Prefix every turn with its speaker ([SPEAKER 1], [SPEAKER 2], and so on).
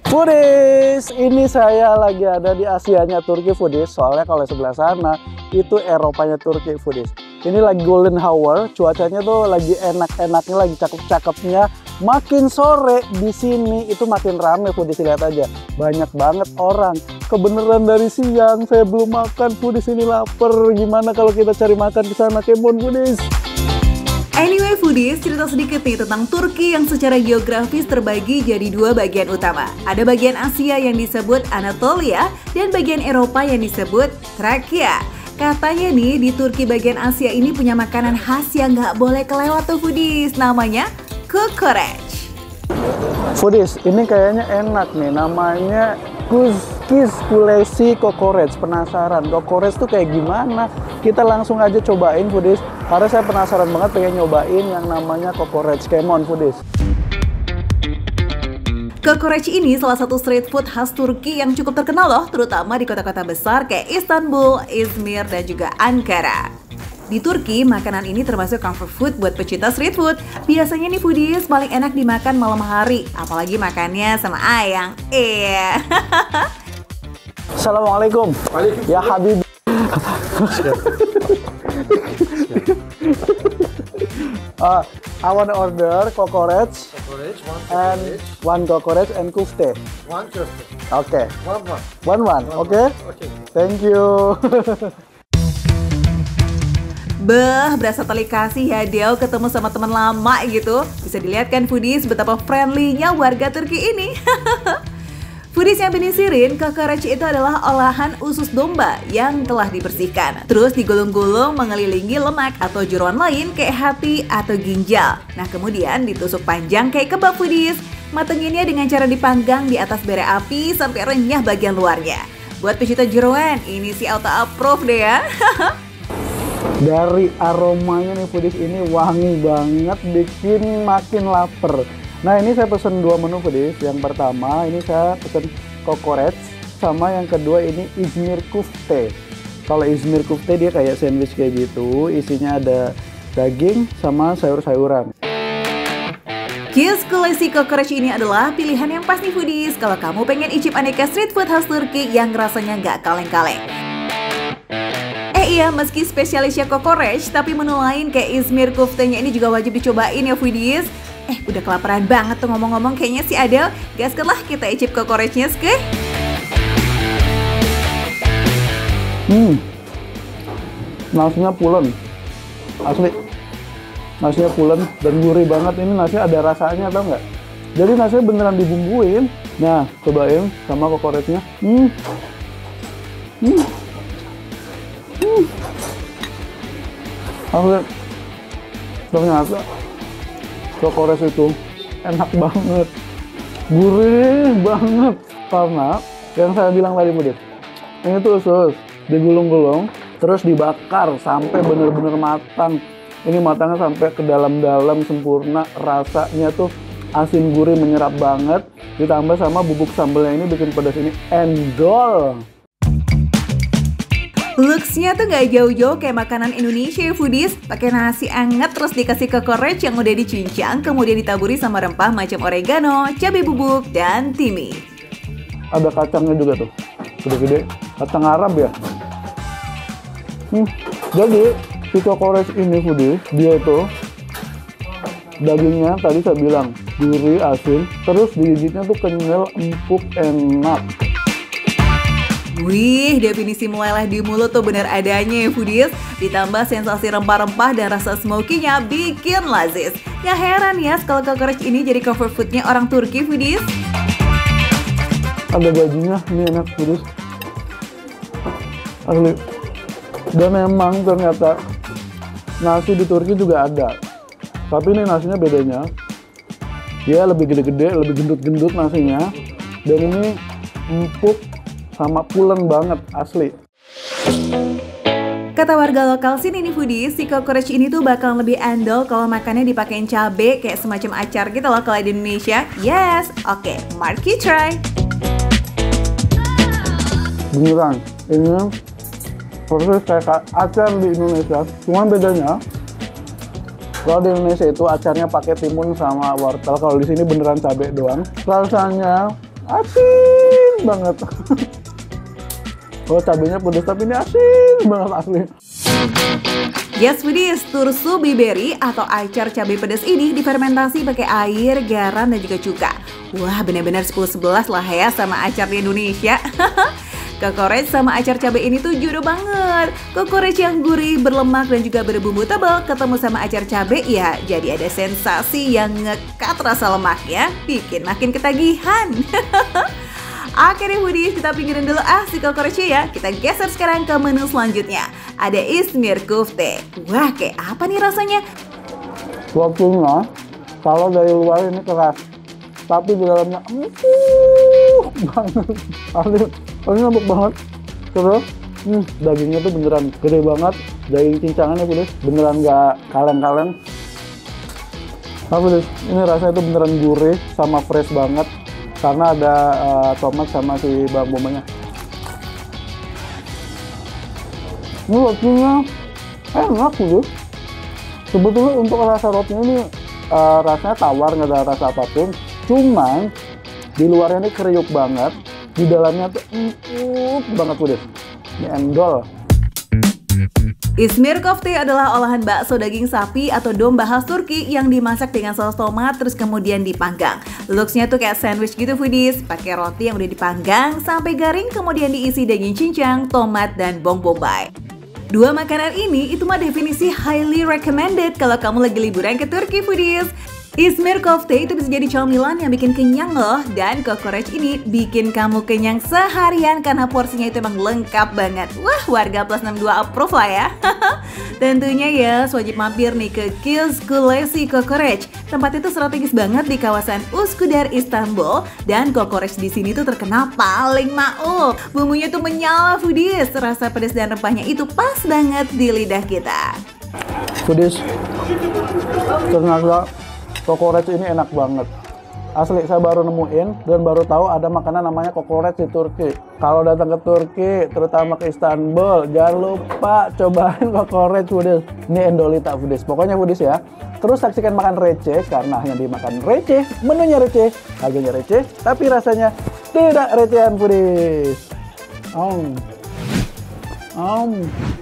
[SPEAKER 1] Foodies, ini saya lagi ada di Asianya Turki Foodies. Soalnya kalau sebelah sana itu Eropanya Turki Foodies. Ini lagi golden hour, cuacanya tuh lagi enak-enaknya, lagi cakep-cakepnya. Makin sore di sini itu makin rame Foodies, lihat aja. Banyak banget orang. Kebeneran dari siang saya belum makan Foodies, ini lapar. Gimana kalau kita cari makan di sana? Kemon Foodies.
[SPEAKER 2] Anyway Foodies, cerita sedikit nih tentang Turki yang secara geografis terbagi jadi dua bagian utama. Ada bagian Asia yang disebut Anatolia dan bagian Eropa yang disebut Trakia. Katanya nih di Turki bagian Asia ini punya makanan khas yang nggak boleh kelewat tuh Foodies, namanya kokoreç.
[SPEAKER 1] Foodies, ini kayaknya enak nih, namanya Kuzkis Kulesi Kokoreç. Penasaran kokoreç tuh kayak gimana? Kita langsung aja cobain Foodies. Karena saya penasaran banget pengen nyobain yang namanya kokoreç. Kemon Foodies.
[SPEAKER 2] Kokoreç ini salah satu street food khas Turki yang cukup terkenal loh, terutama di kota-kota besar kayak Istanbul, Izmir, dan juga Ankara. Di Turki, makanan ini termasuk comfort food buat pecinta street food. Biasanya nih Foodies paling enak dimakan malam hari, apalagi makannya sama ayang.
[SPEAKER 1] Assalamualaikum. Ya Habib. I want to order kokoreç one kokoreç and kufte.
[SPEAKER 3] One kufte.
[SPEAKER 1] Okay.
[SPEAKER 3] One.
[SPEAKER 1] Okay.
[SPEAKER 3] Okay.
[SPEAKER 1] Thank you.
[SPEAKER 2] Beh, berasa tali kasih ya Del ketemu sama teman lama gitu. Bisa dilihat kan Foodies betapa friendly-nya warga Turki ini. Foodies yang penasaran, kokoreç itu adalah olahan usus domba yang telah dibersihkan. Terus digulung-gulung mengelilingi lemak atau jeroan lain kayak hati atau ginjal. Nah kemudian ditusuk panjang kayak kebab Foodies. Matenginnya dengan cara dipanggang di atas bara api sampai renyah bagian luarnya. Buat pecinta jeroan, ini sih auto approve deh ya.
[SPEAKER 1] Dari aromanya nih Foodies, ini wangi banget, bikin makin lapar. Nah ini saya pesen dua menu Foodies. Yang pertama ini saya pesen kokoreç, sama yang kedua ini İzmir kufte. Kalau İzmir kufte dia kayak sandwich kayak gitu, isinya ada daging sama sayur-sayuran.
[SPEAKER 2] Kuzkis Kulesi Kokoreç ini adalah pilihan yang pas nih Foodies kalau kamu pengen icip aneka street food khas Turki yang rasanya nggak kaleng-kaleng. Iya, meski spesialisnya kokoreç, tapi menu lain kayak İzmir kuftenya ini juga wajib dicobain ya Foodies. Udah kelaparan banget tuh ngomong-ngomong kayaknya si Adel. Gaskanlah kita icip kokoreçnya ske.
[SPEAKER 1] Nasinya pulen, asli. Nasinya pulen dan gurih banget. Ini nasi ada rasanya, tau nggak? Jadi nasinya beneran dibumbuin. Nah, cobain sama kokoreçnya. Asli. Ternyata kokoreç itu enak banget, gurih banget. Karena yang saya bilang tadi Foodies, ini tuh usus digulung-gulung terus dibakar sampai bener-bener matang. Ini matangnya sampai ke dalam-dalam sempurna, rasanya tuh asin gurih menyerap banget, ditambah sama bubuk sambelnya ini bikin pedas, ini endol.
[SPEAKER 2] Looks-nya tuh gak jauh-jauh kayak makanan Indonesia ya Foodies. Pakai nasi anget terus dikasih kokoreç yang udah dicincang, kemudian ditaburi sama rempah macam oregano, cabai bubuk, dan timi.
[SPEAKER 1] Ada kacangnya juga tuh, gede-gede, kacang Arab ya. Jadi si kokoreç ini Foodies, dia itu dagingnya tadi saya bilang gurih, asin, terus digigitnya tuh kenyal, empuk, enak.
[SPEAKER 2] Wih, definisi meleleh di mulut tuh bener adanya ya Foodies. Ditambah sensasi rempah-rempah dan rasa smoky-nya bikin lazis. Gak heran ya kalau kokoreç ini jadi comfort food-nya orang Turki Foodies.
[SPEAKER 1] Ada gajinya, ini enak Foodies. Asli. Dan memang ternyata nasi di Turki juga ada. Tapi ini nasinya bedanya. Dia lebih gede-gede, lebih gendut-gendut nasinya. Dan ini empuk sama pulen banget, asli.
[SPEAKER 2] Kata warga lokal sini nih Foodies, si kokoreç ini tuh bakal lebih endol kalau makannya dipakein cabe kayak semacam acar gitu loh kalau di Indonesia. Yes, oke, Marky try.
[SPEAKER 1] Beneran, ini persis kayak acar di Indonesia. Cuman bedanya, kalau di Indonesia itu acarnya pakai timun sama wortel. Kalau di sini beneran cabe doang. Rasanya Asin banget. Oh, cabenya pedas tapi ini asin banget asli.
[SPEAKER 2] Yes foodies, tursu biberi atau acar cabai pedas ini difermentasi pakai air, garam, dan juga cuka. Wah, benar-benar 10-11 lah ya sama acar di Indonesia. Kokorec sama acar cabai ini tuh jodoh banget. Kokorec yang gurih, berlemak, dan juga berbumbu tebal ketemu sama acar cabai ya, jadi ada sensasi yang ngekat rasa lemaknya, bikin makin ketagihan. Oke deh foodies, kita pinggirin dulu si kokorecnya ya. Kita geser sekarang ke menu selanjutnya. Ada Izmir Kofte. Wah, kayak apa nih rasanya?
[SPEAKER 1] Waktunya, kalau dari luar ini keras, tapi di dalamnya banget. Asli empuk banget. Terus, dagingnya tuh beneran gede banget. Daging cincangannya foodies, beneran gak kaleng-kaleng. Nah foodies, ini rasanya tuh beneran gurih sama fresh banget. Karena ada tomat sama si bawang bombanya. Ini rotinya enak gitu. Sebetulnya untuk rasa rotinya ini rasanya tawar, nggak ada rasa apapun. Cuman di luarnya ini kriuk banget, di dalamnya tuh empuk banget udah. Ini endol.
[SPEAKER 2] Izmir Kofte adalah olahan bakso daging sapi atau domba khas Turki yang dimasak dengan saus tomat terus kemudian dipanggang. Looksnya tuh kayak sandwich gitu foodies, pakai roti yang udah dipanggang sampai garing kemudian diisi daging cincang, tomat, dan bawang bombay. Dua makanan ini itu mah definisi highly recommended kalau kamu lagi liburan ke Turki foodies. Izmir Kofte itu bisa jadi camilan yang bikin kenyang loh, dan kokorec ini bikin kamu kenyang seharian karena porsinya itu emang lengkap banget. Wah, warga plus 62 approve lah ya. Tentunya ya, wajib mampir nih ke Kils Kulesi Kokorec. Tempat itu strategis banget di kawasan Üsküdar, Istanbul, dan kokorec di sini tuh terkenal paling mauk. Bumbunya tuh menyala foodies, rasa pedas dan rempahnya itu pas banget di lidah kita.
[SPEAKER 1] Foodies, ternyata kokorec ini enak banget. Asli, saya baru nemuin dan baru tahu ada makanan namanya kokorec di Turki. Kalau datang ke Turki, terutama ke Istanbul, jangan lupa cobain kokorec foodies. Ini endolita foodies. Pokoknya foodies ya. Terus saksikan makan receh karena hanya dimakan receh, menunya receh, harganya receh, tapi rasanya tidak recehan foodies.